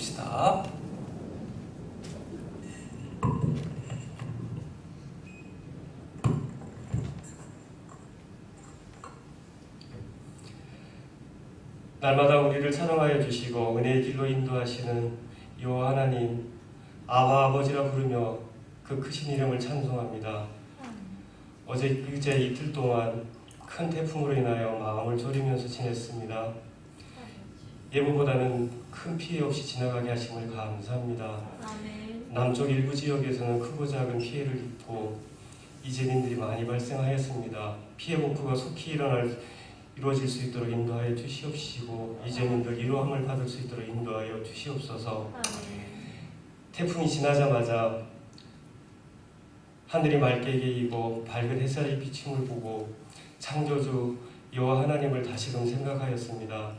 봅시다. 날마다 우리를 사랑하여 주시고 은혜의 길로 인도하시는 여호와 하나님, 아바 아버지라 부르며 그 크신 이름을 찬송합니다. 어제 이틀 동안 큰 태풍으로 인하여 마음을 졸이면서 지냈습니다. 예보보다는 큰 피해 없이 지나가게 하심을 감사합니다. 남쪽 일부 지역에서는 크고 작은 피해를 입고 이재민들이 많이 발생하였습니다. 피해 복구가 속히 이루어질 수 있도록 인도하여 주시옵시고 이재민들 위로함을 받을 수 있도록 인도하여 주시옵소서. 태풍이 지나자마자 하늘이 맑게 개이고 밝은 햇살의 비침을 보고 창조주 여호와 하나님을 다시금 생각하였습니다.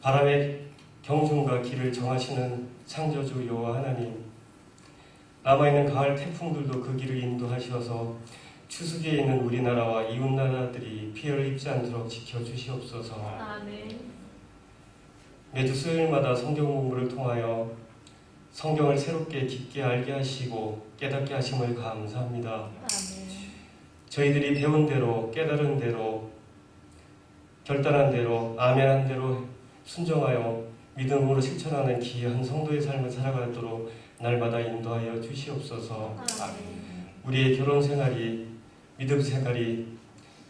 바람의 경중과 길을 정하시는 창조주 여호와 하나님, 남아있는 가을 태풍들도 그 길을 인도하셔서 추수기에 있는 우리나라와 이웃나라들이 피해를 입지 않도록 지켜주시옵소서. 매주 수요일마다 성경 공부를 통하여 성경을 새롭게 깊게 알게 하시고 깨닫게 하심을 감사합니다. 저희들이 배운 대로, 깨달은 대로, 결단한 대로, 아멘한 대로 순종하여 믿음으로 실천하는 귀한 성도의 삶을 살아가도록 날마다 인도하여 주시옵소서. 우리의 결혼 생활이, 믿음 생활이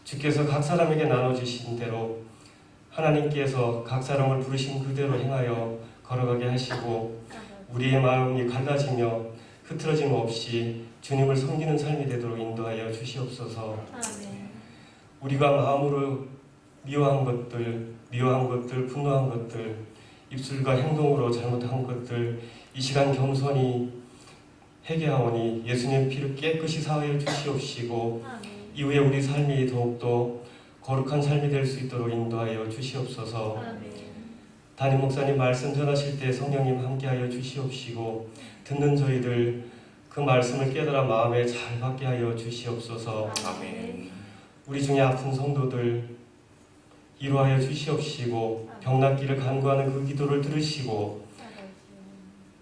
주께서 각 사람에게 나눠주신 대로 하나님께서 각 사람을 부르신 그대로 행하여 걸어가게 하시고 우리의 마음이 갈라지며 흐트러짐 없이 주님을 섬기는 삶이 되도록 인도하여 주시옵소서. 우리가 마음으로 미워한 것들, 분노한 것들, 입술과 행동으로 잘못한 것들 이 시간 겸손히 회개하오니 예수님 피를 깨끗이 사하여 주시옵시고 이후에 우리 삶이 더욱더 거룩한 삶이 될 수 있도록 인도하여 주시옵소서. 담임 목사님 말씀 전하실 때 성령님 함께하여 주시옵시고 듣는 저희들 그 말씀을 깨달아 마음에 잘 받게 하여 주시옵소서. 우리 중에 아픈 성도들 위로하여 주시옵시고 병낫기를 간구하는 그 기도를 들으시고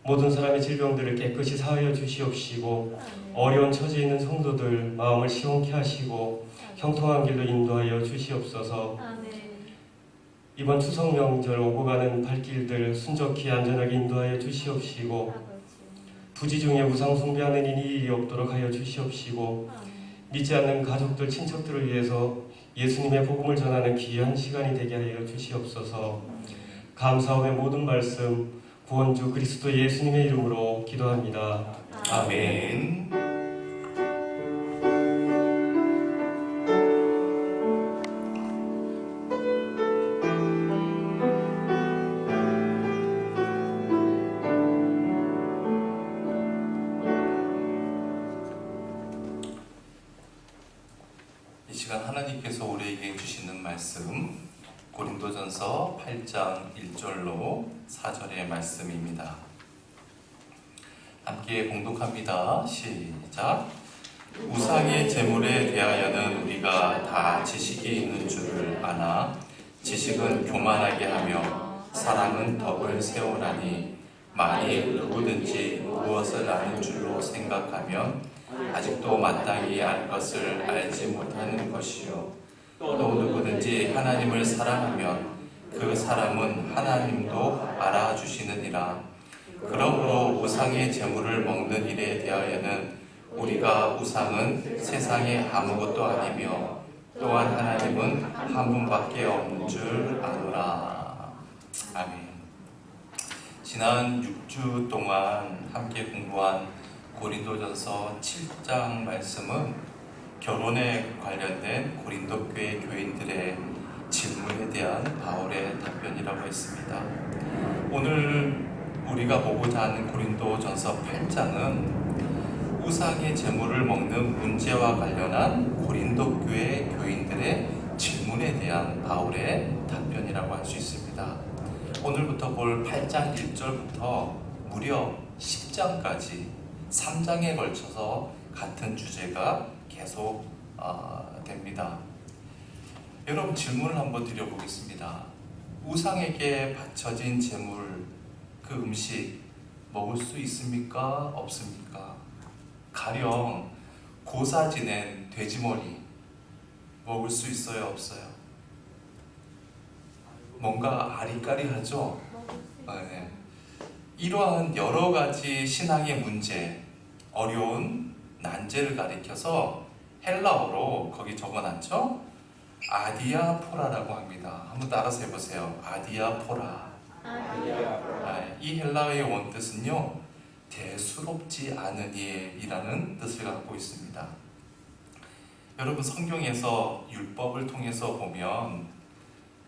모든 사람의 질병들을 깨끗이 사하여 주시옵시고 어려운 처지에 있는 성도들 마음을 시원케 하시고 형통한 길로 인도하여 주시옵소서. 이번 추석 명절 오고 가는 발길들 순적히 안전하게 인도하여 주시옵시고 부지 중에 우상 숭배하는 일이 없도록 하여 주시옵시고 믿지 않는 가족들, 친척들을 위해서 예수님의 복음을 전하는 귀한 시간이 되게 하여 주시옵소서. 감사함의 모든 말씀 구원주 그리스도 예수님의 이름으로 기도합니다. 아멘. 이 시간 하나님께서 우리에게 주시는 말씀 고린도전서 8장 1절로 4절의 말씀입니다. 함께 봉독합니다. 시작. 우상의 제물에 대하여는 우리가 다 지식이 있는 줄을 아나 지식은 교만하게 하며 사랑은 덕을 세우나니 만일 누구든지 무엇을 아는 줄로 생각하면 아직도 마땅히 알 것을 알지 못하는 것이요 또 누구든지 하나님을 사랑하면 그 사람은 하나님도 알아주시느니라. 그러므로 우상의 제물을 먹는 일에 대하여는 우리가 우상은 세상에 아무것도 아니며 또한 하나님은 한 분밖에 없는 줄 아노라. 아멘. 지난 6주 동안 함께 공부한 고린도전서 7장 말씀은 결혼에 관련된 고린도 교회 교인들의 질문에 대한 바울의 답변이라고 했습니다. 오늘 우리가 보고자 하는 고린도전서 8장은 우상의 제물을 먹는 문제와 관련한 고린도 교회 교인들의 질문에 대한 바울의 답변이라고 할 수 있습니다. 오늘부터 볼 8장 1절부터 무려 10장까지 3장에 걸쳐서 같은 주제가 계속 됩니다. 여러분 질문을 한번 드려보겠습니다. 우상에게 바쳐진 제물 그 음식 먹을 수 있습니까? 없습니까? 가령 고사 지낸 돼지머리 먹을 수 있어요? 없어요? 뭔가 아리까리하죠? 네. 이러한 여러 가지 신앙의 문제, 어려운 난제를 가리켜서 헬라어로 거기 적어놨죠? 아디아포라라고 합니다. 한번 따라서 해보세요. 아디아포라. 이 헬라어의 원뜻은요, 대수롭지 않은 일이라는 뜻을 갖고 있습니다. 여러분, 성경에서 율법을 통해서 보면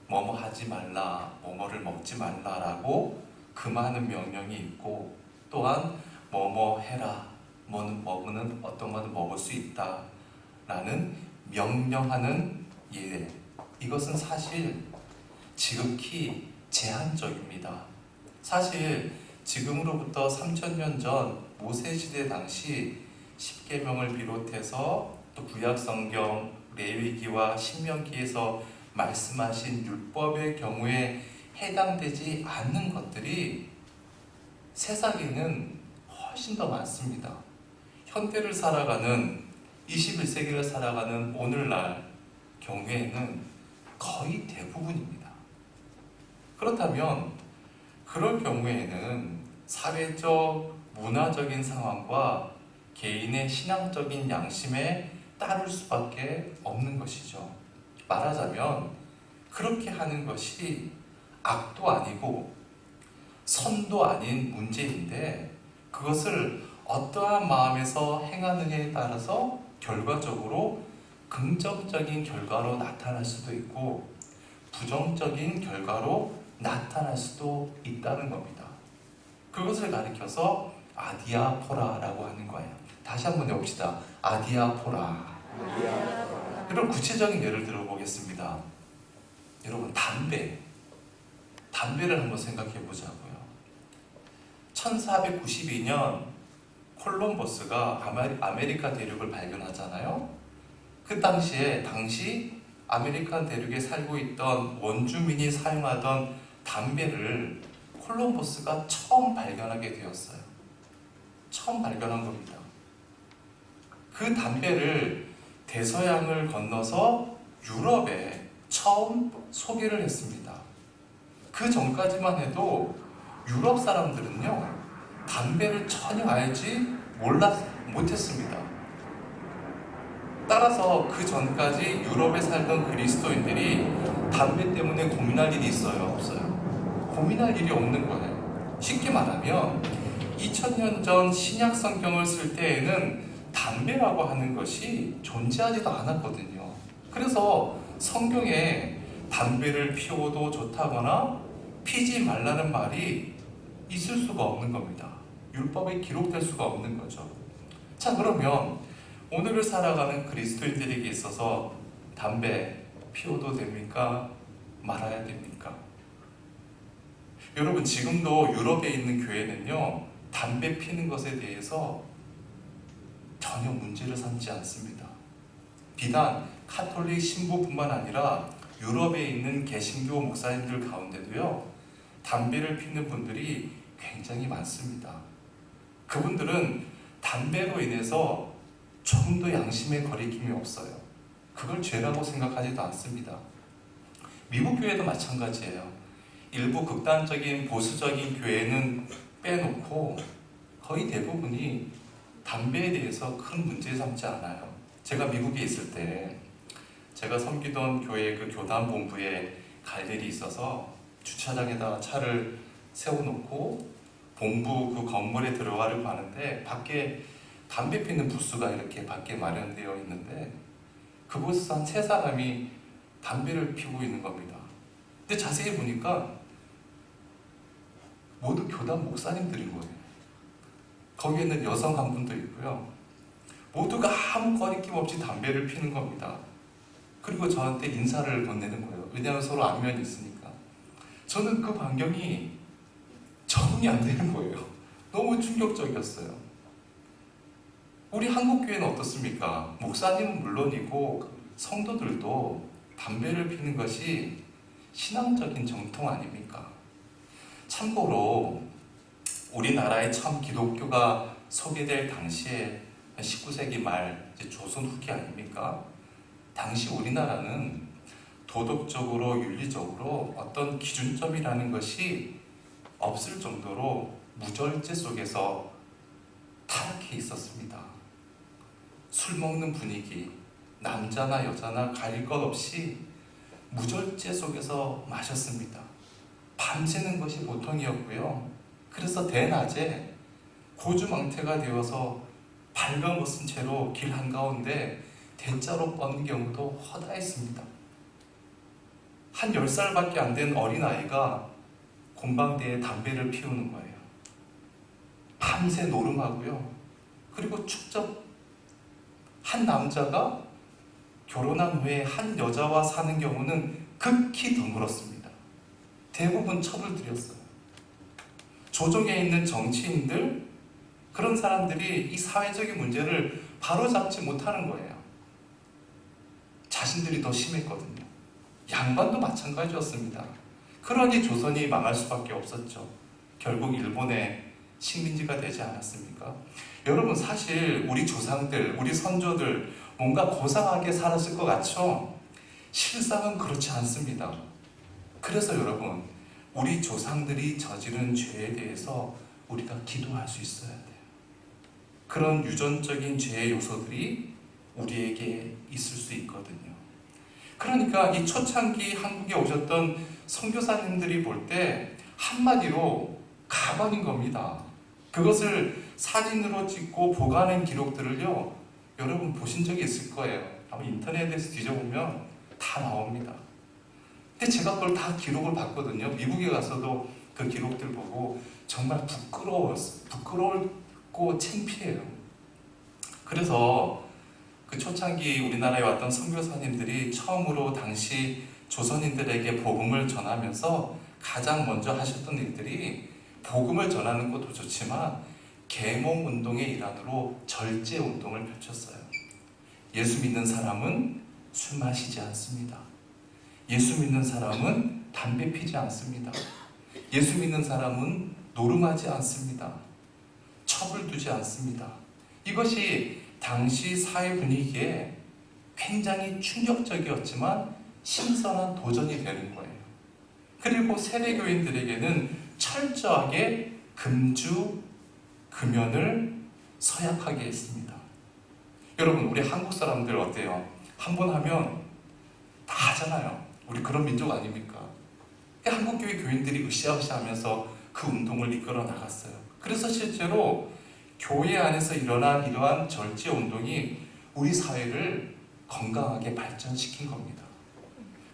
뭐뭐 하지 말라, 뭐뭐를 먹지 말라라고 금하는 명령이 있고, 또한 뭐뭐 해라, 뭐는 먹으면 어떤 것은 먹을 수 있다 라는 명령하는 예, 이것은 사실 지극히 제한적입니다. 사실 지금으로부터 3000년 전 모세시대 당시 십계명을 비롯해서 또 구약성경, 레위기와 신명기에서 말씀하신 율법의 경우에 해당되지 않는 것들이 세상에는 훨씬 더 많습니다. 현대를 살아가는 21세기를 살아가는 오늘날 경우에는 거의 대부분입니다. 그렇다면 그럴 경우에는 사회적, 문화적인 상황과 개인의 신앙적인 양심에 따를 수밖에 없는 것이죠. 말하자면 그렇게 하는 것이 악도 아니고 선도 아닌 문제인데, 그것을 어떠한 마음에서 행하느냐에 따라서 결과적으로 긍정적인 결과로 나타날 수도 있고 부정적인 결과로 나타날 수도 있다는 겁니다. 그것을 가리켜서 아디아포라라고 하는 거예요. 다시 한번 해봅시다. 아디아포라. 여러분, 구체적인 예를 들어보겠습니다. 여러분, 담배를 한번 생각해 보자고요. 1492년 콜럼버스가 아메리카 대륙을 발견하잖아요. 그 당시 아메리칸 대륙에 살고 있던 원주민이 사용하던 담배를 콜럼버스가 처음 발견하게 되었어요. 처음 발견한 겁니다. 그 담배를 대서양을 건너서 유럽에 처음 소개를 했습니다. 그 전까지만 해도 유럽 사람들은요, 담배를 전혀 알지 못했습니다. 따라서 그 전까지 유럽에 살던 그리스도인들이 담배 때문에 고민할 일이 있어요? 없어요? 고민할 일이 없는 거예요. 쉽게 말하면 2000년 전 신약 성경을 쓸 때에는 담배라고 하는 것이 존재하지도 않았거든요. 그래서 성경에 담배를 피워도 좋다거나 피지 말라는 말이 있을 수가 없는 겁니다. 율법에 기록될 수가 없는 거죠. 자, 그러면 오늘을 살아가는 그리스도인들에게 있어서 담배 피워도 됩니까? 말아야 됩니까? 여러분, 지금도 유럽에 있는 교회는요, 담배 피는 것에 대해서 전혀 문제를 삼지 않습니다. 비단 카톨릭 신부뿐만 아니라 유럽에 있는 개신교 목사님들 가운데도요, 담배를 피는 분들이 굉장히 많습니다. 그분들은 담배로 인해서 조금 더 양심의 거리낌이 없어요. 그걸 죄라고 생각하지도 않습니다. 미국 교회도 마찬가지예요. 일부 극단적인 보수적인 교회는 빼놓고 거의 대부분이 담배에 대해서 큰 문제 삼지 않아요. 제가 미국에 있을 때 제가 섬기던 교회 그 교단 본부에 갈 일이 있어서 주차장에다가 차를 세워놓고 본부 그 건물에 들어가려고 하는데 밖에 담배 피는 부스가 이렇게 밖에 마련되어 있는데 그곳에서 한 3사람이 담배를 피우고 있는 겁니다. 근데 자세히 보니까 모두 교단 목사님들인 거예요. 거기에는 여성 한 분도 있고요. 모두가 아무 거리낌 없이 담배를 피는 겁니다. 그리고 저한테 인사를 건네는 거예요. 왜냐하면 서로 안면이 있으니까. 저는 그 광경이 적응이 안 되는 거예요. 너무 충격적이었어요. 우리 한국교회는 어떻습니까? 목사님은 물론이고 성도들도 담배를 피는 것이 신앙적인 정통 아닙니까? 참고로 우리나라의 처음 기독교가 소개될 당시에 19세기 말 이제 조선 후기 아닙니까? 당시 우리나라는 도덕적으로 윤리적으로 어떤 기준점이라는 것이 없을 정도로 무절제 속에서 타락해 있었습니다. 술 먹는 분위기, 남자나 여자나 가릴 것 없이 무절제 속에서 마셨습니다. 밤새는 것이 보통이었고요. 그래서 대낮에 고주망태가 되어서 발가벗은 채로 길 한가운데 대자로 뻗는 경우도 허다했습니다. 한 10살밖에 안 된 어린아이가 곤방대에 담배를 피우는 거예요. 밤새 노름하고요. 그리고 축적 한 남자가 결혼한 후에 한 여자와 사는 경우는 극히 드물었습니다. 대부분 첩을 들였어요. 조정에 있는 정치인들, 그런 사람들이 이 사회적인 문제를 바로잡지 못하는 거예요. 자신들이 더 심했거든요. 양반도 마찬가지였습니다. 그러니 조선이 망할 수밖에 없었죠. 결국 일본의 식민지가 되지 않았습니까? 여러분, 사실 우리 조상들, 우리 선조들 뭔가 고상하게 살았을 것 같죠? 실상은 그렇지 않습니다. 그래서 여러분, 우리 조상들이 저지른 죄에 대해서 우리가 기도할 수 있어야 돼요. 그런 유전적인 죄의 요소들이 우리에게 있을 수 있거든요. 그러니까 이 초창기 한국에 오셨던 선교사님들이 볼 때 한마디로 가관인 겁니다. 그것을 사진으로 찍고 보관한 기록들을요, 여러분 보신 적이 있을 거예요. 아마 인터넷에서 뒤져보면 다 나옵니다. 근데 제가 그걸 다 기록을 봤거든요. 미국에 가서도 그 기록들 보고 정말 부끄럽고 창피해요. 그래서 그 초창기 우리나라에 왔던 선교사님들이 처음으로 당시 조선인들에게 복음을 전하면서 가장 먼저 하셨던 일들이 복음을 전하는 것도 좋지만 계몽 운동의 일환으로 절제 운동을 펼쳤어요. 예수 믿는 사람은 술 마시지 않습니다. 예수 믿는 사람은 담배 피지 않습니다. 예수 믿는 사람은 노름하지 않습니다. 첩을 두지 않습니다. 이것이 당시 사회 분위기에 굉장히 충격적이었지만 신선한 도전이 되는 거예요. 그리고 세례교인들에게는 철저하게 금주, 금연을 서약하게 했습니다. 여러분, 우리 한국 사람들 어때요? 한 번 하면 다 하잖아요. 우리 그런 민족 아닙니까? 한국교회 교인들이 으쌰으쌰 하면서 그 운동을 이끌어 나갔어요. 그래서 실제로 교회 안에서 일어난 이러한 절제 운동이 우리 사회를 건강하게 발전시킨 겁니다.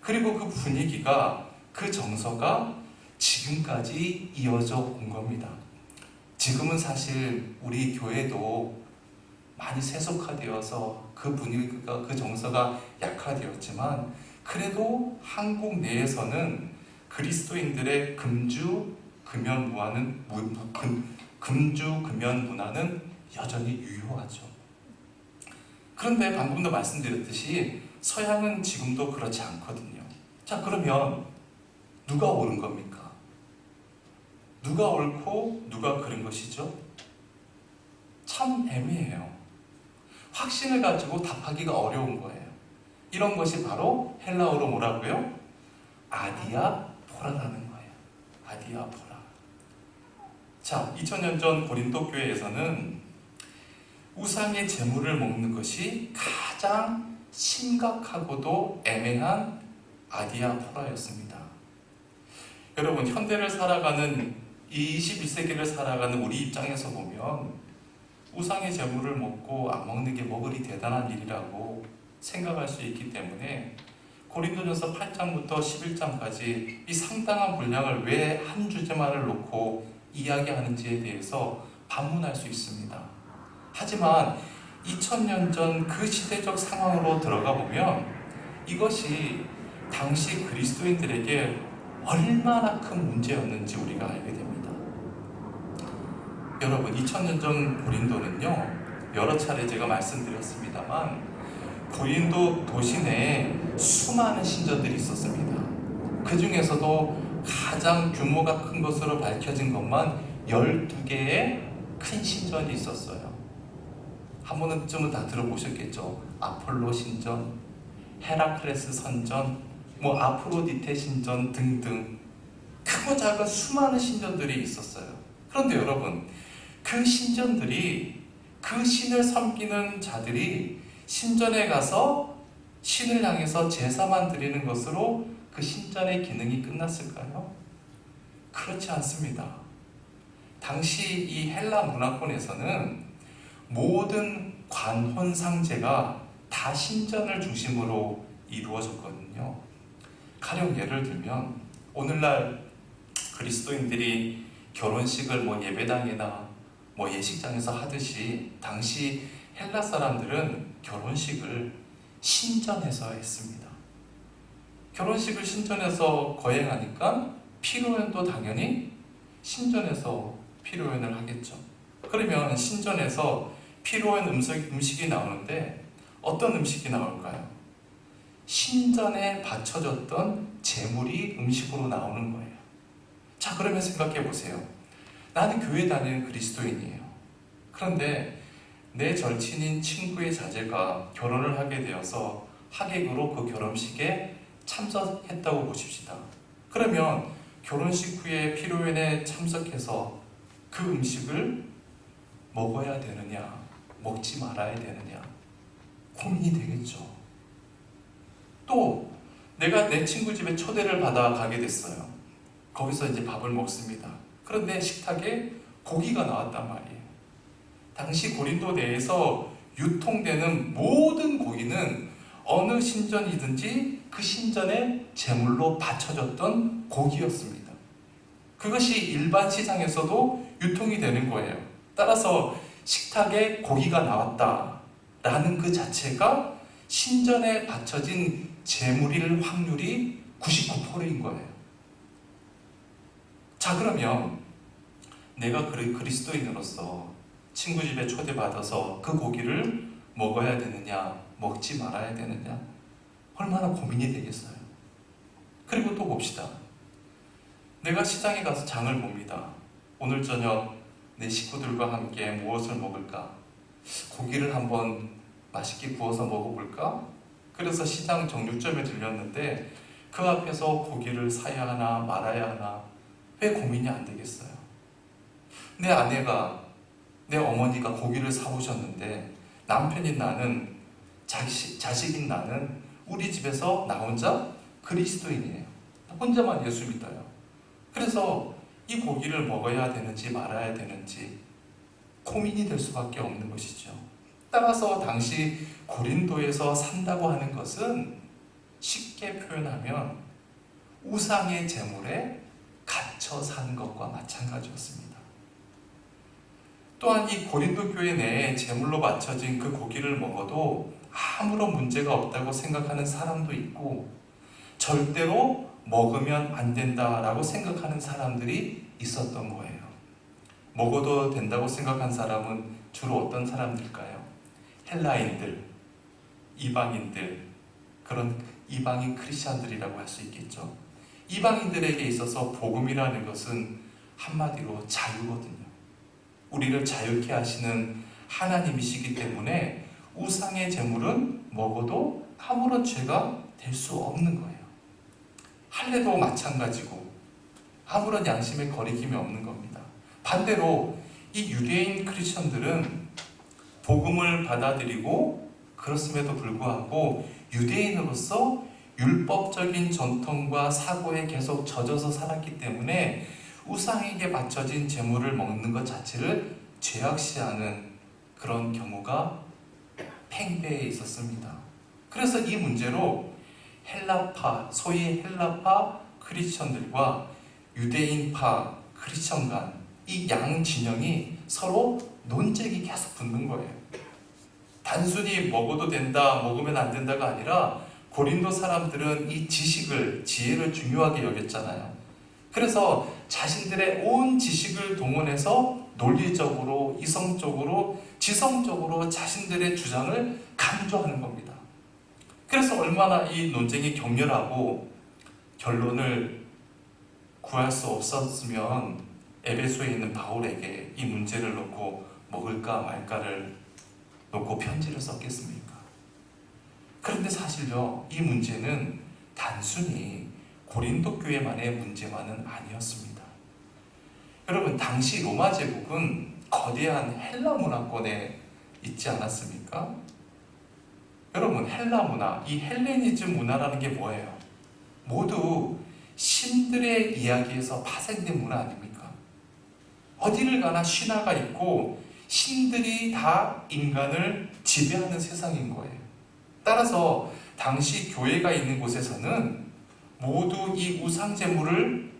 그리고 그 분위기가, 그 정서가 지금까지 이어져 온 겁니다. 지금은 사실 우리 교회도 많이 세속화되어서 그 분위기가, 그 정서가 약화되었지만 그래도 한국 내에서는 그리스도인들의 금주, 금연 문화는 여전히 유효하죠. 그런데 방금도 말씀드렸듯이 서양은 지금도 그렇지 않거든요. 자, 그러면 누가 옳은 겁니까? 누가 옳고 누가 그른 것이죠? 참 애매해요. 확신을 가지고 답하기가 어려운 거예요. 이런 것이 바로 헬라어로 뭐라고요? 아디아포라라는 거예요. 아디아포라. 자, 2000년 전 고린도 교회에서는 우상의 제물을 먹는 것이 가장 심각하고도 애매한 아디아포라였습니다. 여러분, 현대를 살아가는 21세기를 살아가는 우리 입장에서 보면 우상의 제물을 먹고 안 먹는 게 뭐 그리 대단한 일이라고 생각할 수 있기 때문에 고린도전서 8장부터 11장까지 이 상당한 분량을 왜 한 주제만을 놓고 이야기하는지에 대해서 반문할 수 있습니다. 하지만 2000년 전 그 시대적 상황으로 들어가 보면 이것이 당시 그리스도인들에게 얼마나 큰 문제였는지 우리가 알게 됩니다. 여러분, 2000년 전 고린도는요, 여러 차례 제가 말씀드렸습니다만 고린도 도시 내에 수많은 신전들이 있었습니다. 그 중에서도 가장 규모가 큰 것으로 밝혀진 것만 12개의 큰 신전이 있었어요. 한 번쯤은 다 들어보셨겠죠. 아폴로 신전, 헤라클레스 선전, 아프로디테 신전 등등 크고 작은 수많은 신전들이 있었어요. 그런데 여러분, 그 신전들이, 그 신을 섬기는 자들이 신전에 가서 신을 향해서 제사만 드리는 것으로 그 신전의 기능이 끝났을까요? 그렇지 않습니다. 당시 이 헬라 문화권에서는 모든 관혼상제가 다 신전을 중심으로 이루어졌거든요. 가령 예를 들면 오늘날 그리스도인들이 결혼식을 예배당이나 예식장에서 하듯이 당시 헬라 사람들은 결혼식을 신전에서 했습니다. 결혼식을 신전에서 거행하니까 피로연도 당연히 신전에서 피로연을 하겠죠. 그러면 신전에서 피로연 음식이 나오는데 어떤 음식이 나올까요? 신전에 바쳐졌던 제물이 음식으로 나오는 거예요. 자, 그러면 생각해 보세요. 나는 교회 다니는 그리스도인이에요. 그런데 내 절친인 친구의 자제가 결혼을 하게 되어서 하객으로 그 결혼식에 참석했다고 보십시다. 그러면 결혼식 후에 피로연에 참석해서 그 음식을 먹어야 되느냐, 먹지 말아야 되느냐 고민이 되겠죠. 또 내가 내 친구 집에 초대를 받아 가게 됐어요. 거기서 이제 밥을 먹습니다. 그런데 식탁에 고기가 나왔단 말이에요. 당시 고린도 내에서 유통되는 모든 고기는 어느 신전이든지 그 신전에 제물로 바쳐졌던 고기였습니다. 그것이 일반 시장에서도 유통이 되는 거예요. 따라서 식탁에 고기가 나왔다라는 그 자체가 신전에 바쳐진 제물일 확률이 99%인 거예요. 자, 그러면 내가 그리스도인으로서 친구 집에 초대받아서 그 고기를 먹어야 되느냐, 먹지 말아야 되느냐, 얼마나 고민이 되겠어요. 그리고 또 봅시다. 내가 시장에 가서 장을 봅니다. 오늘 저녁 내 식구들과 함께 무엇을 먹을까? 고기를 한번 맛있게 구워서 먹어볼까? 그래서 시장 정육점에 들렸는데 그 앞에서 고기를 사야 하나 말아야 하나 왜 고민이 안 되겠어요? 내 아내가, 내 어머니가 고기를 사오셨는데 남편인 나는, 자식인 나는 우리 집에서 나 혼자 그리스도인이에요. 혼자만 예수 믿어요. 그래서 이 고기를 먹어야 되는지 말아야 되는지 고민이 될 수밖에 없는 것이죠. 따라서 당시 고린도에서 산다고 하는 것은 쉽게 표현하면 우상의 제물에 갇혀 사는 것과 마찬가지였습니다. 또한 이 고린도 교회 내에 제물로 바쳐진 그 고기를 먹어도 아무런 문제가 없다고 생각하는 사람도 있고 절대로 먹으면 안 된다라고 생각하는 사람들이 있었던 거예요. 먹어도 된다고 생각한 사람은 주로 어떤 사람들일까요? 헬라인들, 이방인들, 그런 이방인 크리스찬들이라고 할 수 있겠죠. 이방인들에게 있어서 복음이라는 것은 한마디로 자유거든요. 우리를 자유케 하시는 하나님이시기 때문에 우상의 제물은 먹어도 아무런 죄가 될 수 없는 거예요. 할례도 마찬가지고 아무런 양심의 거리낌이 없는 겁니다. 반대로 이 유대인 크리스천들은 복음을 받아들이고 그렇음에도 불구하고 유대인으로서 율법적인 전통과 사고에 계속 젖어서 살았기 때문에 우상에게 바쳐진 제물을 먹는 것 자체를 죄악시하는 그런 경우가 팽배해 있었습니다. 그래서 이 문제로 헬라파, 소위 헬라파 크리스천들과 유대인파 크리스천 간 이 양 진영이 서로 논쟁이 계속 붙는 거예요. 단순히 먹어도 된다, 먹으면 안 된다가 아니라 고린도 사람들은 이 지식을, 지혜를 중요하게 여겼잖아요. 그래서 자신들의 온 지식을 동원해서 논리적으로, 이성적으로, 지성적으로 자신들의 주장을 강조하는 겁니다. 그래서 얼마나 이 논쟁이 격렬하고 결론을 구할 수 없었으면 에베소에 있는 바울에게 이 문제를 놓고 먹을까 말까를 놓고 편지를 썼겠습니까? 그런데 사실요, 이 문제는 단순히 고린도 교회만의 문제만은 아니었습니다. 여러분, 당시 로마 제국은 거대한 헬라 문화권에 있지 않았습니까? 여러분, 헬라 문화, 이 헬레니즘 문화라는 게 뭐예요? 모두 신들의 이야기에서 파생된 문화 아닙니까? 어디를 가나 신화가 있고 신들이 다 인간을 지배하는 세상인 거예요. 따라서 당시 교회가 있는 곳에서는 모두 이 우상 제물을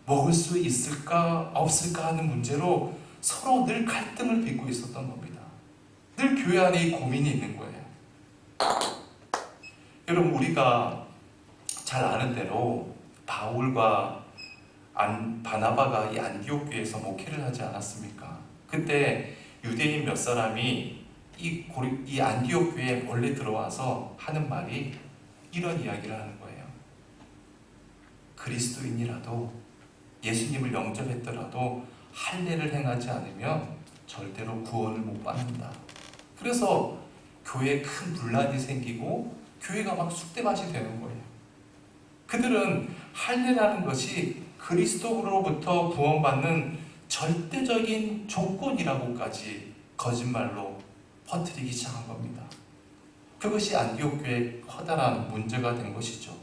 먹을 수 있을까 없을까 하는 문제로 서로 늘 갈등을 빚고 있었던 겁니다. 늘 교회 안에 이 고민이 있는 거예요. 여러분, 우리가 잘 아는 대로 바울과 바나바가 이 안디옥 교회에서 목회를 하지 않았습니까? 그때 유대인 몇 사람이 이 안디옥 교회에 몰래 들어와서 하는 말이 이런 이야기를 하는 거예요. 그리스도인이라도 예수님을 영접했더라도 할례를 행하지 않으면 절대로 구원을 못 받는다. 그래서 교회에 큰 분란이 생기고 교회가 막 쑥대밭이 되는 거예요. 그들은 할례라는 것이 그리스도로부터 구원받는 절대적인 조건이라고까지 거짓말로 퍼뜨리기 시작한 겁니다. 그것이 안디옥 교회의 커다란 문제가 된 것이죠.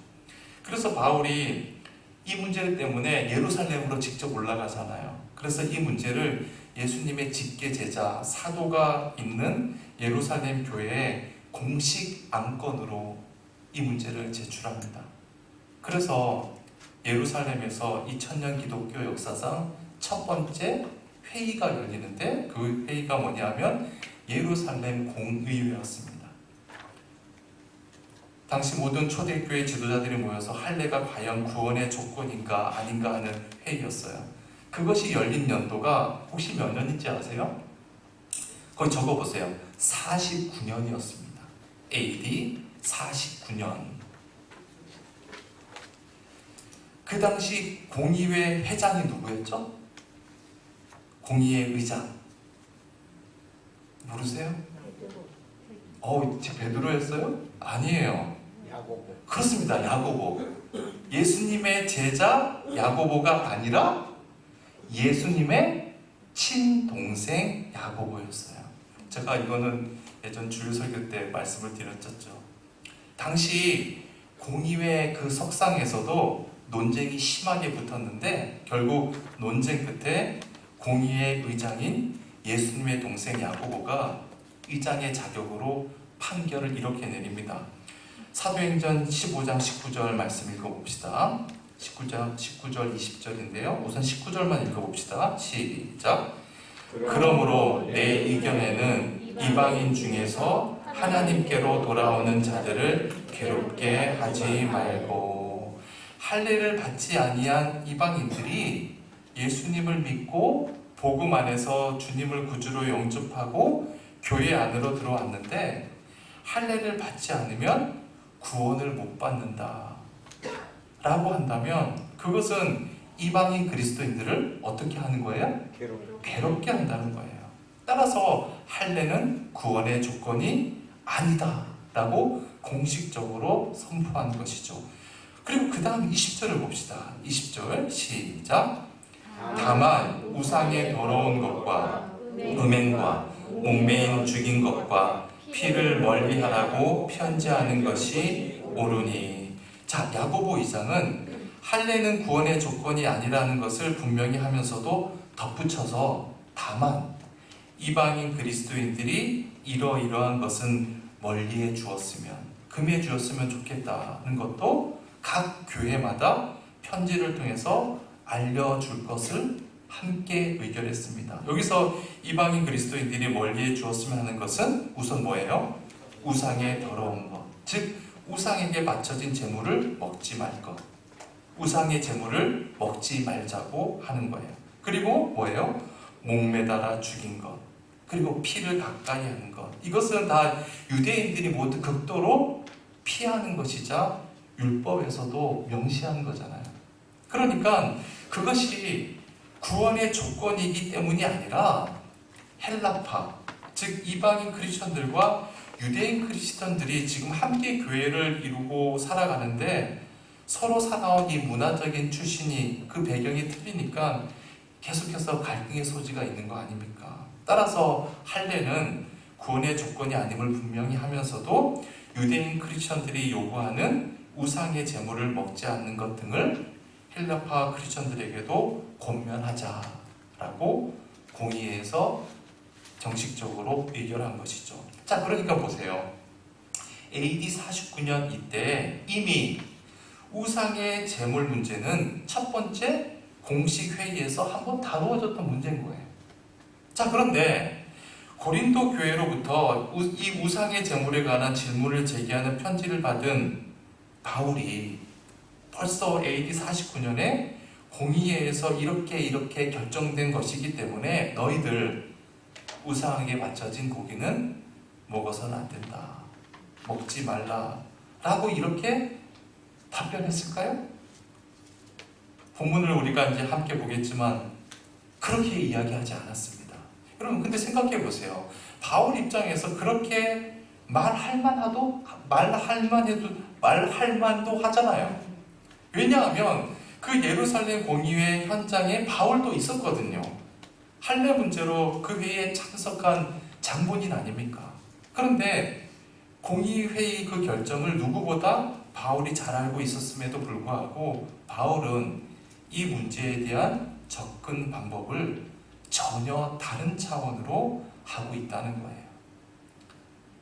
그래서 바울이 이 문제 때문에 예루살렘으로 직접 올라가잖아요. 그래서 이 문제를 예수님의 직계 제자 사도가 있는 예루살렘 교회에 공식 안건으로 이 문제를 제출합니다. 그래서 예루살렘에서 2000년 기독교 역사상 첫 번째 회의가 열리는데 그 회의가 뭐냐면 예루살렘 공의회였습니다. 당시 모든 초대교회 지도자들이 모여서 할례가 과연 구원의 조건인가 아닌가 하는 회의였어요. 그것이 열린 연도가 혹시 몇 년인지 아세요? 거기 적어보세요. 49년이었습니다. AD 49년. 그 당시 공의회 회장이 누구였죠? 공의회 의장. 모르세요? 베드로였어요? 아니에요. 야고보. 그렇습니다. 야고보. 예수님의 제자 야고보가 아니라 예수님의 친동생 야고보였어요. 제가 이거는 예전 주일 설교 때 말씀을 드렸었죠. 당시 공의회 그 석상에서도 논쟁이 심하게 붙었는데 결국 논쟁 끝에 공의회 의장인 예수님의 동생 야고보가 의장의 자격으로 판결을 이렇게 내립니다. 사도행전 15장 19절 말씀 읽어봅시다. 19절 20절인데요. 우선 19절만 읽어봅시다. 시작. 그러므로 내 의견에는 이방인 중에서 하나님께로 돌아오는 자들을 괴롭게 하지 말고, 할례를 받지 아니한 이방인들이 예수님을 믿고 복음 안에서 주님을 구주로 영접하고 교회 안으로 들어왔는데 할례를 받지 않으면 구원을 못 받는다 라고 한다면 그것은 이방인 그리스도인들을 어떻게 하는 거예요? 괴롭게 한다는 거예요. 따라서 할례는 구원의 조건이 아니다 라고 공식적으로 선포한 것이죠. 그리고 그 다음 20절을 봅시다. 20절 시작. 다만 우상의 더러운 것과 음행과 목매인 죽인 것과 피를 멀리하라고 편지하는 것이 옳으니. 자, 야고보 이장은 할례는 구원의 조건이 아니라는 것을 분명히 하면서도 덧붙여서 다만 이방인 그리스도인들이 이러이러한 것은 멀리해 주었으면, 금해 주었으면 좋겠다는 것도 각 교회마다 편지를 통해서 알려줄 것을 함께 의결했습니다. 여기서 이방인 그리스도인들이 멀리해 주었으면 하는 것은 우선 뭐예요? 우상의 더러운 것, 즉 우상에게 바쳐진 제물을 먹지 말 것, 우상의 제물을 먹지 말자고 하는 거예요. 그리고 뭐예요? 목매달아 죽인 것, 그리고 피를 가까이 하는 것. 이것은 다 유대인들이 모두 극도로 피하는 것이자 율법에서도 명시하는 거잖아요. 그러니까 그것이 구원의 조건이기 때문이 아니라 헬라파, 즉 이방인 크리스천들과 유대인 크리스천들이 지금 함께 교회를 이루고 살아가는데 서로 살아온 이 문화적인 출신이 그 배경이 틀리니까 계속해서 갈등의 소지가 있는 거 아닙니까? 따라서 할례는 구원의 조건이 아님을 분명히 하면서도 유대인 크리스천들이 요구하는 우상의 제물을 먹지 않는 것 등을 헬라파 크리스천들에게도 권면하자라고 공의회에서 정식적으로 의결한 것이죠. 자, 그러니까 보세요. AD 49년 이때 이미 우상의 제물 문제는 첫 번째 공식 회의에서 한번 다루어졌던 문제인 거예요. 자, 그런데 고린도 교회로부터 이 우상의 제물에 관한 질문을 제기하는 편지를 받은 바울이 벌써 AD 49년에 공의회에서 이렇게 결정된 것이기 때문에 너희들 우상에게 바쳐진 고기는 먹어서는 안 된다. 먹지 말라. 라고 이렇게 답변했을까요? 본문을 우리가 이제 함께 보겠지만 그렇게 이야기하지 않았습니다. 여러분, 근데 생각해 보세요. 바울 입장에서 그렇게 말할 만도 하잖아요. 왜냐하면 그 예루살렘 공의회 현장에 바울도 있었거든요. 할례 문제로 그 회의에 참석한 장본인 아닙니까? 그런데 공의회의 그 결정을 누구보다 바울이 잘 알고 있었음에도 불구하고 바울은 이 문제에 대한 접근 방법을 전혀 다른 차원으로 하고 있다는 거예요.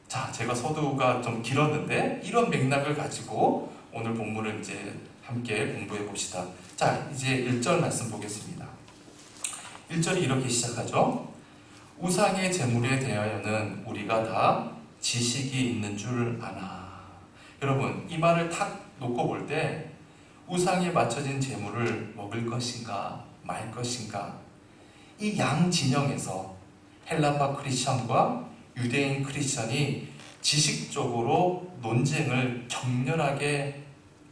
자, 제가 서두가 좀 길었는데 이런 맥락을 가지고 오늘 본문을 이제 함께 공부해 봅시다. 자, 이제 1절 말씀 보겠습니다. 1절이 이렇게 시작하죠. 우상의 제물에 대하여는 우리가 다 지식이 있는 줄 아나. 여러분, 이 말을 탁 놓고 볼 때 우상에 맞춰진 제물을 먹을 것인가 말 것인가, 이 양 진영에서 헬라파 크리스천과 유대인 크리스천이 지식적으로 논쟁을 격렬하게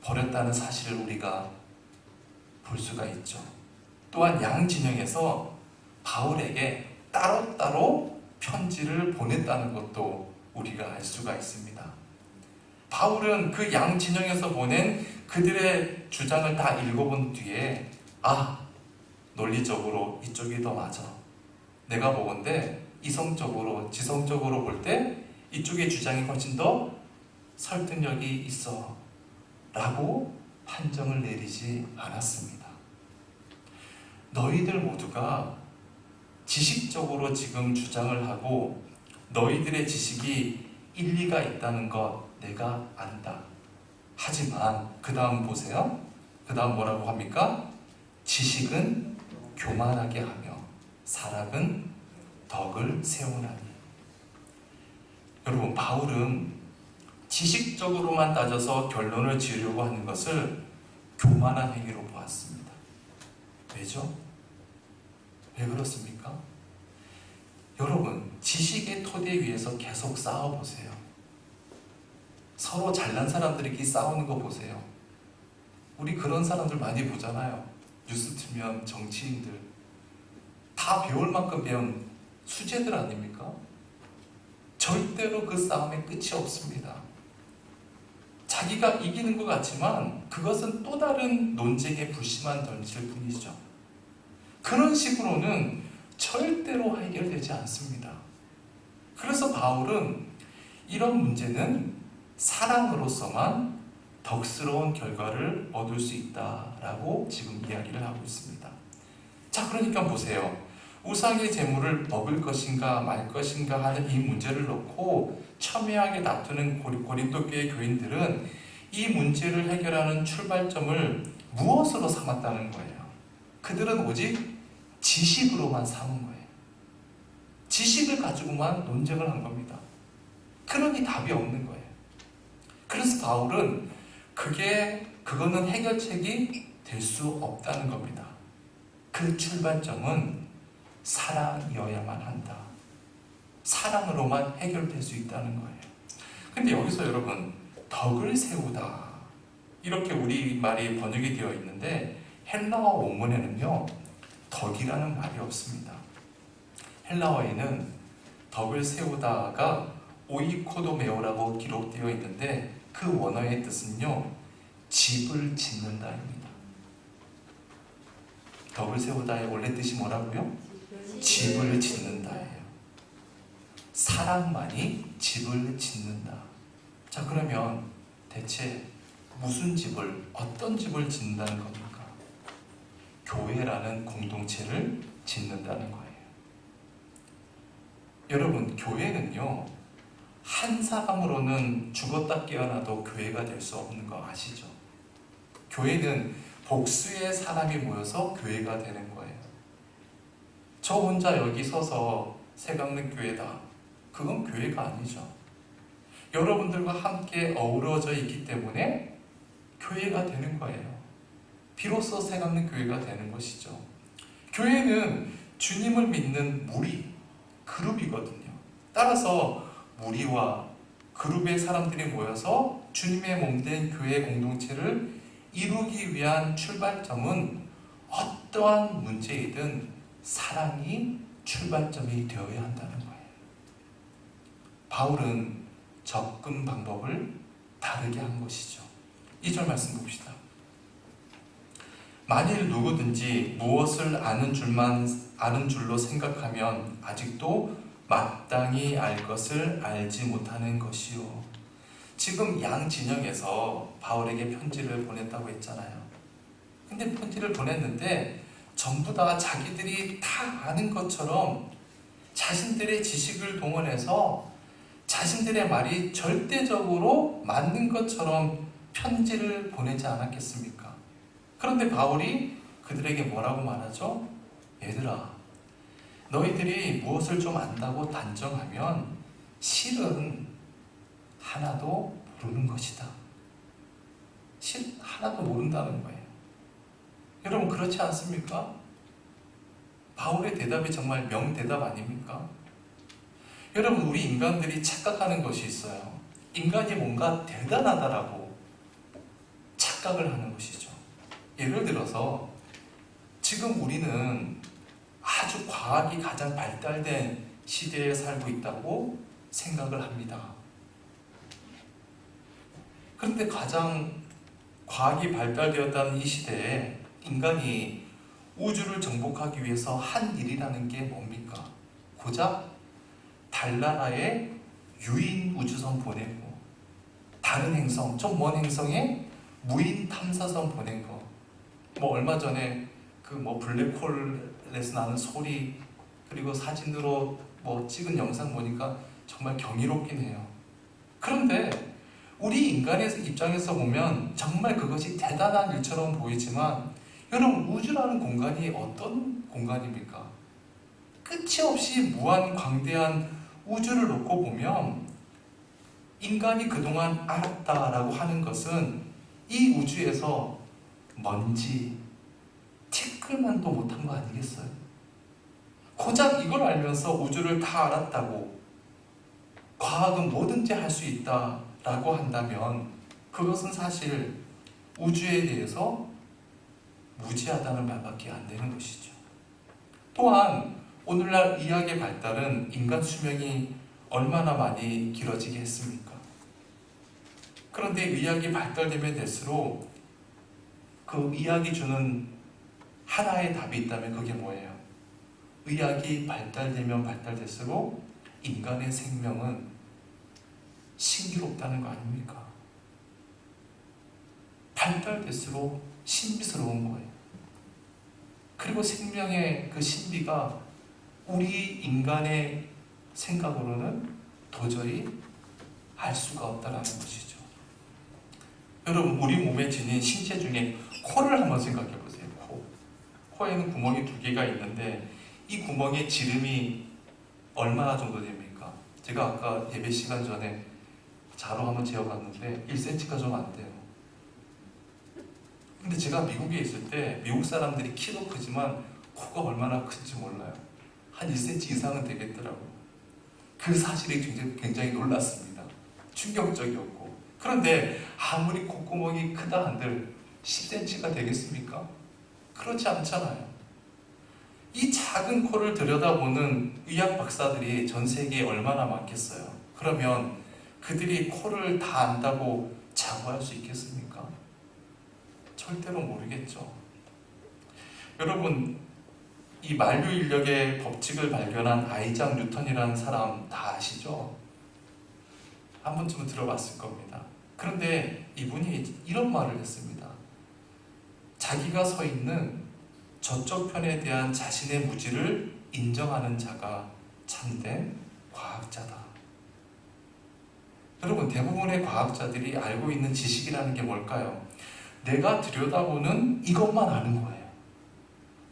벌였다는 사실을 우리가 볼 수가 있죠. 또한 양 진영에서 바울에게 따로따로 편지를 보냈다는 것도 우리가 알 수가 있습니다. 바울은 그 양 진영에서 보낸 그들의 주장을 다 읽어본 뒤에 논리적으로 이쪽이 더 맞아. 내가 보건대 이성적으로, 지성적으로 볼 때 이쪽의 주장이 훨씬 더 설득력이 있어 라고 판정을 내리지 않았습니다. 너희들 모두가 지식적으로 지금 주장을 하고 너희들의 지식이 일리가 있다는 것 내가 안다. 하지만 그 다음 보세요. 그 다음 뭐라고 합니까? 지식은 교만하게 하며 사랑은 덕을 세우나니. 여러분, 바울은 지식적으로만 따져서 결론을 지으려고 하는 것을 교만한 행위로 보았습니다. 왜죠? 왜 그렇습니까? 여러분, 지식의 토대 위에서 계속 싸워보세요. 서로 잘난 사람들끼리 싸우는 거 보세요. 우리 그런 사람들 많이 보잖아요. 뉴스 틀면 정치인들 다 배울 만큼 배운 수재들 아닙니까? 절대로 그 싸움에 끝이 없습니다. 자기가 이기는 것 같지만 그것은 또 다른 논쟁에 불씨만 던질 뿐이죠. 그런 식으로는 절대로 해결되지 않습니다. 그래서 바울은 이런 문제는 사랑으로서만 덕스러운 결과를 얻을 수 있다라고 지금 이야기를 하고 있습니다. 자, 그러니까 보세요. 우상의 제물을 먹을 것인가 말 것인가 하는 이 문제를 놓고 첨예하게 다투는 고린도 교회 교인들은 이 문제를 해결하는 출발점을 무엇으로 삼았다는 거예요? 그들은 오직 지식으로만 삼은 거예요. 지식을 가지고만 논쟁을 한 겁니다. 그러니 답이 없는 거예요. 그래서 바울은 그거는 해결책이 될 수 없다는 겁니다. 그 출발점은 사랑이어야만 한다. 사랑으로만 해결될 수 있다는 거예요. 근데 여기서 여러분, 덕을 세우다 이렇게 우리말이 번역이 되어 있는데 헬라어 원문에는요 덕이라는 말이 없습니다. 헬라어에는 덕을 세우다가 오이코도메오라고 기록되어 있는데 그 원어의 뜻은요, 집을 짓는다입니다. 덕을 세우다의 원래 뜻이 뭐라고요? 집을 짓는다예요. 사랑만이 집을 짓는다. 자, 그러면 대체 무슨 집을, 어떤 집을 짓는다는 겁니까? 교회라는 공동체를 짓는다는 거예요. 여러분, 교회는요, 한 사람으로는 죽었다 깨어나도 교회가 될 수 없는 거 아시죠? 교회는 복수의 사람이 모여서 교회가 되는 거예요. 저 혼자 여기 서서 새강릉 교회다, 그건 교회가 아니죠. 여러분들과 함께 어우러져 있기 때문에 교회가 되는 거예요. 비로소 새강릉 교회가 되는 것이죠. 교회는 주님을 믿는 무리, 그룹이거든요. 따라서 무리와 그룹의 사람들이 모여서 주님의 몸된 교회 공동체를 이루기 위한 출발점은 어떠한 문제이든 사랑이 출발점이 되어야 한다는 거예요. 바울은 접근 방법을 다르게 한 것이죠. 2절 말씀 봅시다. 만일 누구든지 무엇을 아는 줄로 생각하면 아직도 마땅히 알 것을 알지 못하는 것이요. 지금 양 진영에서 바울에게 편지를 보냈다고 했잖아요. 근데 편지를 보냈는데 전부 다 자기들이 다 아는 것처럼 자신들의 지식을 동원해서 자신들의 말이 절대적으로 맞는 것처럼 편지를 보내지 않았겠습니까? 그런데 바울이 그들에게 뭐라고 말하죠? 얘들아, 너희들이 무엇을 좀 안다고 단정하면 실은 하나도 모르는 것이다. 하나도 모른다는 거예요. 여러분, 그렇지 않습니까? 바울의 대답이 정말 명대답 아닙니까? 여러분, 우리 인간들이 착각하는 것이 있어요. 인간이 뭔가 대단하다라고 착각을 하는 것이죠. 예를 들어서 지금 우리는 아주 과학이 가장 발달된 시대에 살고 있다고 생각을 합니다. 그런데 가장 과학이 발달되었다는 이 시대에 인간이 우주를 정복하기 위해서 한 일이라는 게 뭡니까? 고작 달나라에 유인 우주선 보내고 다른 행성, 좀 먼 행성에 무인 탐사선 보낸 거. 뭐 얼마 전에 그 뭐 블랙홀에서 나는 소리, 그리고 사진으로 뭐 찍은 영상 보니까 정말 경이롭긴 해요. 그런데 우리 인간의 입장에서 보면 정말 그것이 대단한 일처럼 보이지만, 여러분, 우주라는 공간이 어떤 공간입니까? 끝이 없이 무한 광대한 우주를 놓고 보면 인간이 그동안 알았다라고 하는 것은 이 우주에서 먼지, 티끌만도 못한 거 아니겠어요? 고작 이걸 알면서 우주를 다 알았다고, 과학은 뭐든지 할 수 있다라고 한다면 그것은 사실 우주에 대해서 무지하다는 말밖에 안 되는 것이죠. 또한 오늘날 의학의 발달은 인간 수명이 얼마나 많이 길어지게 했습니까? 그런데 의학이 발달되면 될수록 그 의학이 주는 하나의 답이 있다면 그게 뭐예요? 의학이 발달되면 발달될수록 인간의 생명은 신기롭다는 거 아닙니까? 발달될수록 신비스러운 거예요. 그리고 생명의 그 신비가 우리 인간의 생각으로는 도저히 알 수가 없다는 것이죠. 여러분, 우리 몸에 지닌 신체 중에 코를 한번 생각해 보세요. 코에는 구멍이 2개가 있는데 이 구멍에 지름이 얼마나 정도 됩니까? 제가 아까 예배 시간 전에 자로 한번 재어봤는데 1cm가 좀 안 돼요. 근데 제가 미국에 있을 때 미국 사람들이 키도 크지만 코가 얼마나 큰지 몰라요. 한 1cm 이상은 되겠더라고요. 그 사실이 굉장히 놀랐습니다. 충격적이었고. 그런데 아무리 콧구멍이 크다 한들 10cm가 되겠습니까? 그렇지 않잖아요. 이 작은 코를 들여다보는 의학 박사들이 전 세계에 얼마나 많겠어요? 그러면 그들이 코를 다 안다고 자부할 수 있겠습니까? 절대로 모르겠죠. 여러분, 이 만류 인력의 법칙을 발견한 아이작 뉴턴이라는 사람 다 아시죠? 한 번쯤은 들어봤을 겁니다. 그런데 이분이 이런 말을 했습니다. 자기가 서 있는 저쪽 편에 대한 자신의 무지를 인정하는 자가 참된 과학자다. 여러분, 대부분의 과학자들이 알고 있는 지식이라는 게 뭘까요? 내가 들여다보는 이것만 아는 거예요.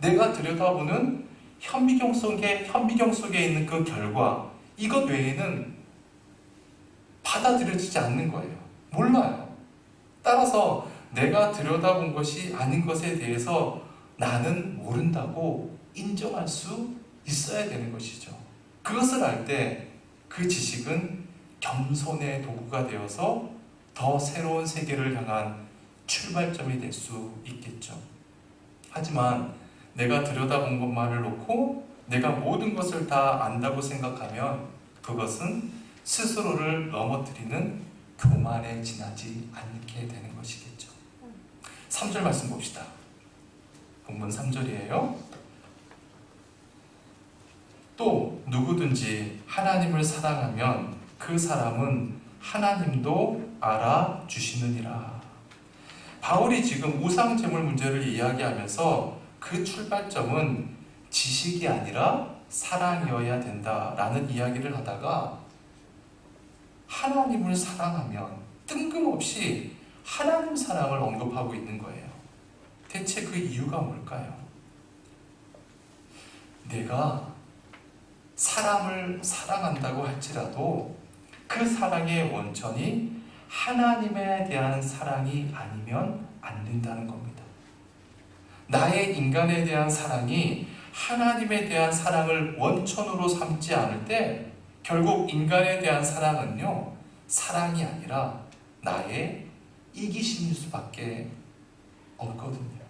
내가 들여다보는 현미경 속에 있는 그 결과, 이것 외에는 받아들여지지 않는 거예요. 몰라요. 따라서 내가 들여다본 것이 아닌 것에 대해서 나는 모른다고 인정할 수 있어야 되는 것이죠. 그것을 알 때 그 지식은 겸손의 도구가 되어서 더 새로운 세계를 향한 출발점이 될 수 있겠죠. 하지만 내가 들여다본 것만을 놓고 내가 모든 것을 다 안다고 생각하면 그것은 스스로를 넘어뜨리는 교만에 지나지 않게 되는 것이겠죠. 3절 말씀 봅시다. 본문 3절이에요. 또 누구든지 하나님을 사랑하면 그 사람은 하나님도 알아주시느니라. 바울이 지금 우상제물 문제를 이야기하면서 그 출발점은 지식이 아니라 사랑이어야 된다라는 이야기를 하다가 하나님을 사랑하면 뜬금없이 하나님 사랑을 언급하고 있는 거예요. 대체 그 이유가 뭘까요? 내가 사람을 사랑한다고 할지라도 그 사랑의 원천이 하나님에 대한 사랑이 아니면 안 된다는 겁니다. 나의 인간에 대한 사랑이 하나님에 대한 사랑을 원천으로 삼지 않을 때 결국 인간에 대한 사랑은요, 사랑이 아니라 나의 이기심일 수밖에 없거든요.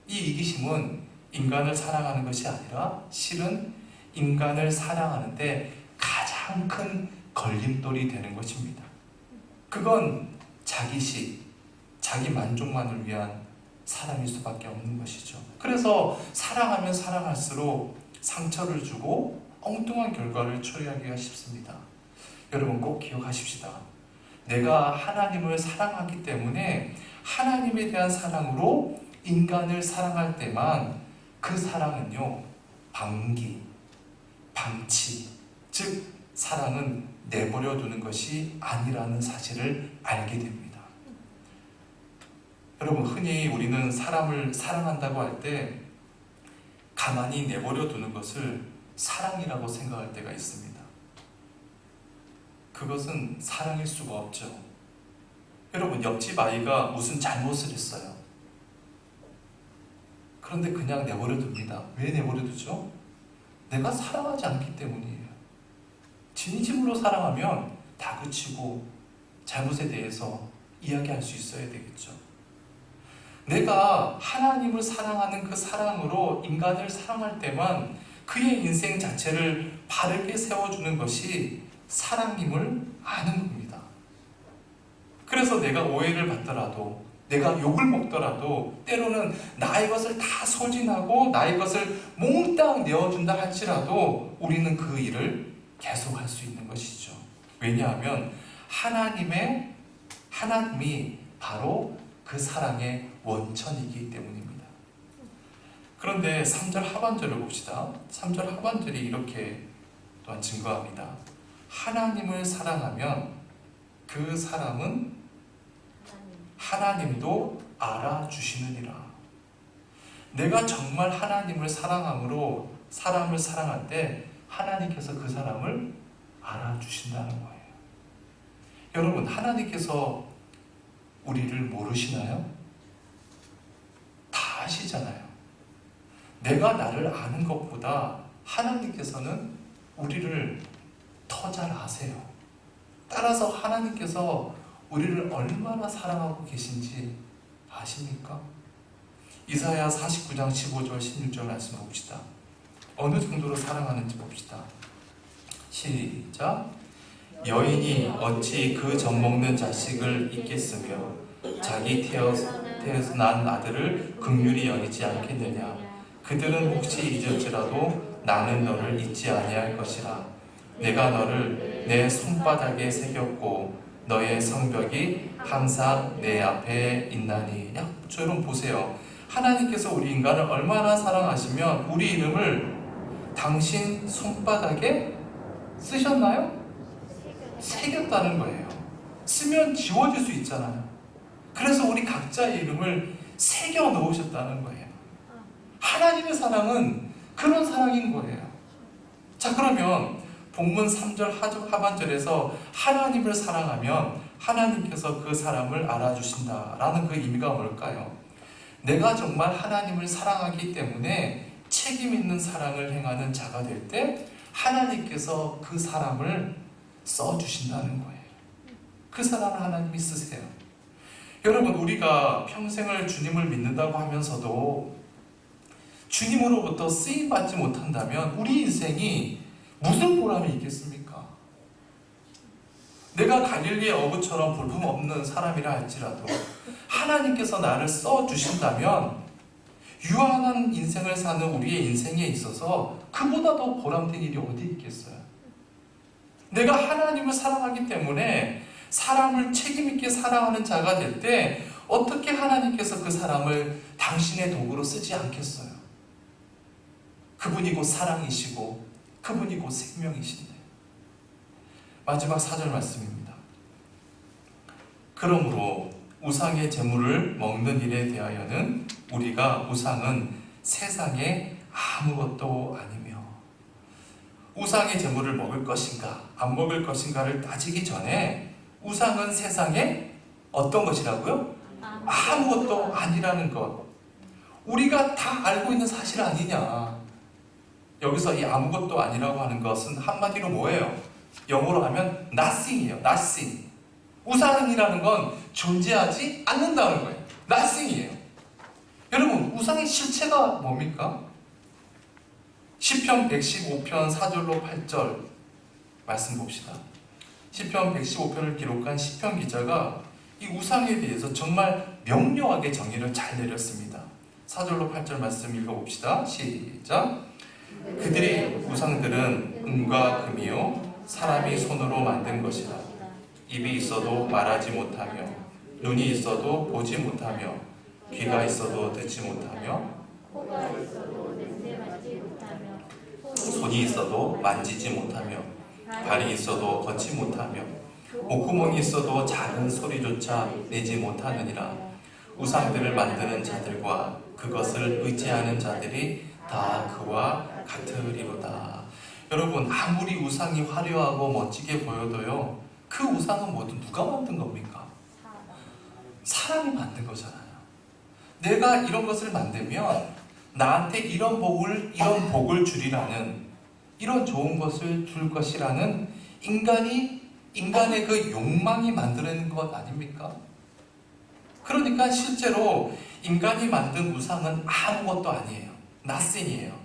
이 이기심은 인간을 사랑하는 것이 아니라 실은 인간을 사랑하는데 가장 큰 걸림돌이 되는 것입니다. 그건 자기식, 자기 만족만을 위한 사랑일 수밖에 없는 것이죠. 그래서 사랑하면 사랑할수록 상처를 주고 엉뚱한 결과를 초래하기가 쉽습니다. 여러분 꼭 기억하십시다. 내가 하나님을 사랑하기 때문에 하나님에 대한 사랑으로 인간을 사랑할 때만 그 사랑은요, 방기, 방치, 즉 사랑은 내버려 두는 것이 아니라는 사실을 알게 됩니다. 여러분, 흔히 우리는 사람을 사랑한다고 할 때 가만히 내버려 두는 것을 사랑이라고 생각할 때가 있습니다. 그것은 사랑일 수가 없죠. 여러분, 옆집 아이가 무슨 잘못을 했어요. 그런데 그냥 내버려 둡니다. 왜 내버려 두죠? 내가 사랑하지 않기 때문이에요. 진심으로 사랑하면 다그치고 잘못에 대해서 이야기할 수 있어야 되겠죠. 내가 하나님을 사랑하는 그 사랑으로 인간을 사랑할 때만 그의 인생 자체를 바르게 세워주는 것이 사랑임을 아는 겁니다. 그래서 내가 오해를 받더라도, 내가 욕을 먹더라도, 때로는 나의 것을 다 소진하고 나의 것을 몽땅 내어준다 할지라도 우리는 그 일을 계속할 수 있는 것이죠. 왜냐하면 하나님이 바로 그 사랑의 원천이기 때문입니다. 그런데 3절 하반절을 봅시다. 3절 하반절이 이렇게 또한 증거합니다. 하나님을 사랑하면 그 사람은 하나님도 알아주시느니라. 내가 정말 하나님을 사랑함으로 사람을 사랑할 때 하나님께서 그 사람을 알아주신다는 거예요. 여러분, 하나님께서 우리를 모르시나요? 다 아시잖아요. 내가 나를 아는 것보다 하나님께서는 우리를 더 잘 아세요. 따라서 하나님께서 우리를 얼마나 사랑하고 계신지 아십니까? 이사야 49장 15절 16절 말씀 봅시다. 어느 정도로 사랑하는지 봅시다. 시작. 여인이 어찌 그 젖먹는 자식을 잊겠으며 자기 태어서 난 아들을 긍휼히 여기지 않겠느냐. 그들은 혹시 잊을지라도 나는 너를 잊지 아니할 것이라. 내가 너를 내 손바닥에 새겼고 너의 성벽이 항상 내 앞에 있나니. 여러분 보세요. 하나님께서 우리 인간을 얼마나 사랑하시면 우리 이름을 당신 손바닥에 쓰셨나요? 새겼다는 거예요. 쓰면 지워질 수 있잖아요. 그래서 우리 각자의 이름을 새겨 놓으셨다는 거예요. 하나님의 사랑은 그런 사랑인 거예요. 자, 그러면 본문 3절 하반절에서 하나님을 사랑하면 하나님께서 그 사람을 알아주신다라는 그 의미가 뭘까요? 내가 정말 하나님을 사랑하기 때문에 책임 있는 사랑을 행하는 자가 될 때 하나님께서 그 사람을 써주신다는 거예요. 그 사람을 하나님이 쓰세요. 여러분, 우리가 평생을 주님을 믿는다고 하면서도 주님으로부터 쓰임받지 못한다면 우리 인생이 무슨 보람이 있겠습니까? 내가 갈릴리의 어부처럼 볼품없는 사람이라 할지라도 하나님께서 나를 써주신다면 유한한 인생을 사는 우리의 인생에 있어서 그보다 더 보람된 일이 어디 있겠어요? 내가 하나님을 사랑하기 때문에 사람을 책임있게 사랑하는 자가 될 때 어떻게 하나님께서 그 사람을 당신의 도구로 쓰지 않겠어요? 그분이 곧 사랑이시고 그분이 곧 생명이신데. 마지막 4절 말씀입니다. 그러므로 우상의 제물을 먹는 일에 대하여는 우리가 우상은 세상에 아무것도 아니며, 우상의 제물을 먹을 것인가 안 먹을 것인가를 따지기 전에 우상은 세상에 어떤 것이라고요? 아무것도 아니라는 것. 우리가 다 알고 있는 사실 아니냐. 여기서 이 아무것도 아니라고 하는 것은 한마디로 뭐예요? 영어로 하면 nothing이에요. nothing. 우상이라는 건 존재하지 않는다는 거예요. nothing이에요. 여러분, 우상의 실체가 뭡니까? 시편 115편 4절로 8절 말씀 봅시다. 시편 115편을 기록한 시편 기자가 이 우상에 대해서 정말 명료하게 정의를 잘 내렸습니다. 4절로 8절 말씀 읽어봅시다. 시작. 그들의 우상들은 은과 금이요 사람이 손으로 만든 것이라. 입이 있어도 말하지 못하며, 눈이 있어도 보지 못하며, 귀가 있어도 듣지 못하며, 코가 있어도 냄새 맡지 못하며, 손이 있어도 만지지 못하며, 발이 있어도 걷지 못하며, 목구멍이 있어도 작은 소리조차 내지 못하느니라. 우상들을 만드는 자들과 그것을 의지하는 자들이 다 그와 같으리로다. 여러분, 아무리 우상이 화려하고 멋지게 보여도요, 그 우상은 모두 누가 만든 겁니까? 사람이 만든 거잖아요. 내가 이런 것을 만들면 나한테 이런 복을 주리라는, 이런 좋은 것을 줄 것이라는 인간의 그 욕망이 만들어낸 것 아닙니까? 그러니까 실제로 인간이 만든 우상은 아무것도 아니에요. nothing이에요.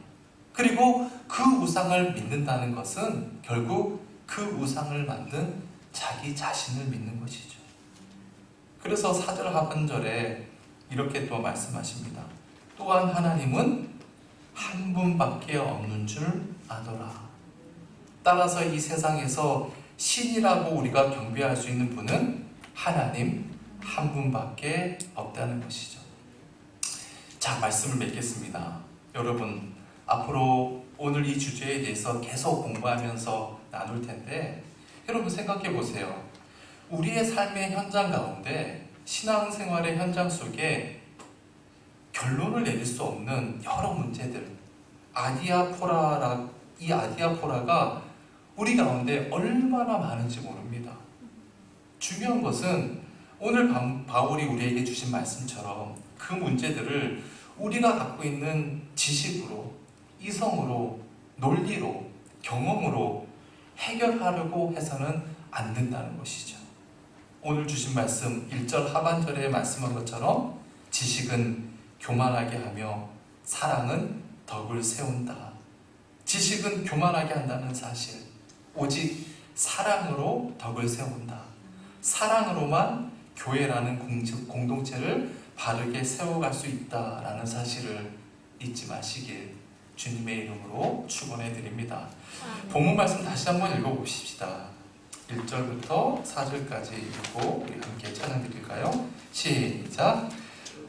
그리고 그 우상을 믿는다는 것은 결국 그 우상을 만든 자기 자신을 믿는 것이죠. 그래서 4절 하반절에 이렇게 또 말씀하십니다. 또한 하나님은 한 분밖에 없는 줄 아노라. 따라서 이 세상에서 신이라고 우리가 경배할 수 있는 분은 하나님 한 분밖에 없다는 것이죠. 자, 말씀을 맺겠습니다. 여러분, 앞으로 오늘 이 주제에 대해서 계속 공부하면서 나눌 텐데, 여러분 생각해 보세요. 우리의 삶의 현장 가운데, 신앙생활의 현장 속에 결론을 내릴 수 없는 여러 문제들, 이 아디아포라가 우리 가운데 얼마나 많은지 모릅니다. 중요한 것은 오늘 바울이 우리에게 주신 말씀처럼 그 문제들을 우리가 갖고 있는 지식으로, 이성으로, 논리로, 경험으로 해결하려고 해서는 안 된다는 것이죠. 오늘 주신 말씀 1절 하반절에 말씀한 것처럼 지식은 교만하게 하며 사랑은 덕을 세운다. 지식은 교만하게 한다는 사실. 오직 사랑으로 덕을 세운다. 사랑으로만 교회라는 공동체를 바르게 세워갈 수 있다라는 사실을 잊지 마시길 주님의 이름으로 축원해 드립니다. 본문 말씀 다시 한번 읽어봅시다. 1절부터 4절까지 읽고 우리 함께 찬양 드릴까요? 시작.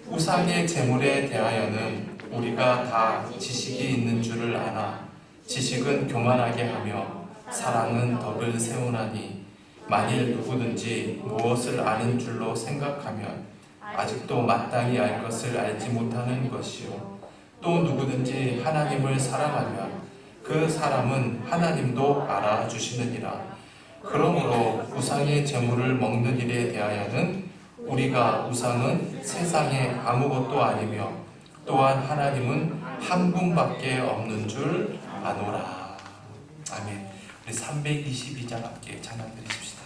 우상의 재물에 대하여는 우리가 다 지식이 있는 줄을 아나 지식은 교만하게 하며 사랑은 덕을 세우나니 만일 누구든지 무엇을 아는 줄로 생각하면 아직도 마땅히 알 것을 알지 못하는 것이요 또 누구든지 하나님을 사랑하면 그 사람은 하나님도 알아주시느니라. 그러므로 우상의 재물을 먹는 일에 대하여는 우리가 우상은 세상에 아무것도 아니며 또한 하나님은 한 분밖에 없는 줄 아노라. 아멘. 우리 322장 함께 찬양 드리십시다.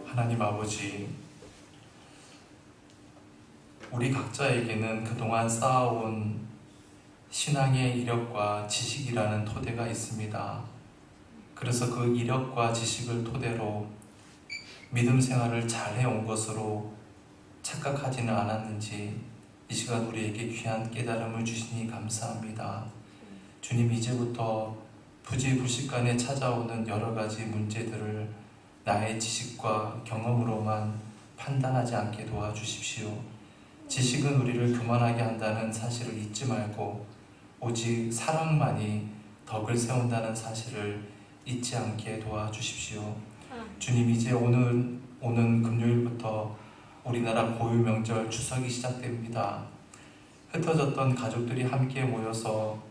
하나님 아버지, 우리 각자에게는 그동안 쌓아온 신앙의 이력과 지식이라는 토대가 있습니다. 그래서 그 이력과 지식을 토대로 믿음 생활을 잘 해온 것으로 착각하지는 않았는지 이 시간 우리에게 귀한 깨달음을 주시니 감사합니다. 주님, 이제부터 부지불식간에 찾아오는 여러 가지 문제들을 나의 지식과 경험으로만 판단하지 않게 도와주십시오. 지식은 우리를 교만하게 한다는 사실을 잊지 말고 오직 사랑만이 덕을 세운다는 사실을 잊지 않게 도와주십시오. 주님, 이제 오는 금요일부터 우리나라 고유명절 추석이 시작됩니다. 흩어졌던 가족들이 함께 모여서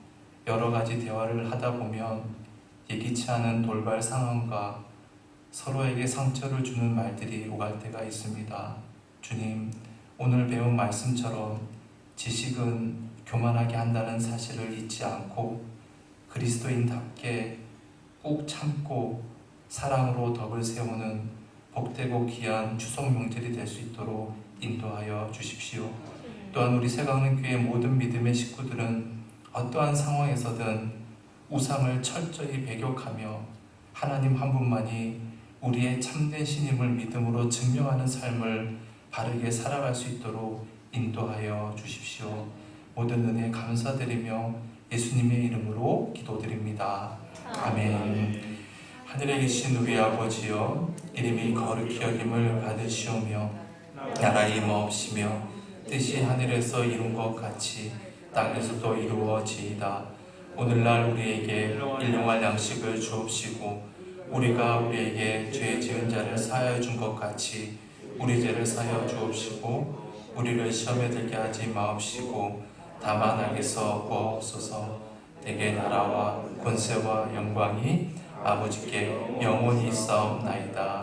여러 가지 대화를 하다 보면 예기치 않은 돌발 상황과 서로에게 상처를 주는 말들이 오갈 때가 있습니다. 주님, 오늘 배운 말씀처럼 지식은 교만하게 한다는 사실을 잊지 않고 그리스도인답게 꾹 참고 사랑으로 덕을 세우는 복되고 귀한 추석 명절이 될 수 있도록 인도하여 주십시오. 또한 우리 새강릉교회 모든 믿음의 식구들은 어떠한 상황에서든 우상을 철저히 배격하며 하나님 한 분만이 우리의 참된 신임을 믿음으로 증명하는 삶을 바르게 살아갈 수 있도록 인도하여 주십시오. 모든 은혜 감사드리며 예수님의 이름으로 기도드립니다. 아멘. 하늘에 계신 우리 아버지여, 이름이 거룩히 여김을 받으시오며 나라의 임하옵시며 뜻이 하늘에서 이룬 것 같이 땅에서도 이루어지이다. 오늘날 우리에게 일용할 양식을 주옵시고 우리가 우리에게 죄 지은 자를 사하여 준 것 같이 우리 죄를 사하여 주옵시고 우리를 시험에 들게 하지 마옵시고 다만 악에서 구하옵소서. 대개 나라와 권세와 영광이 아버지께 영원히 있사옵나이다.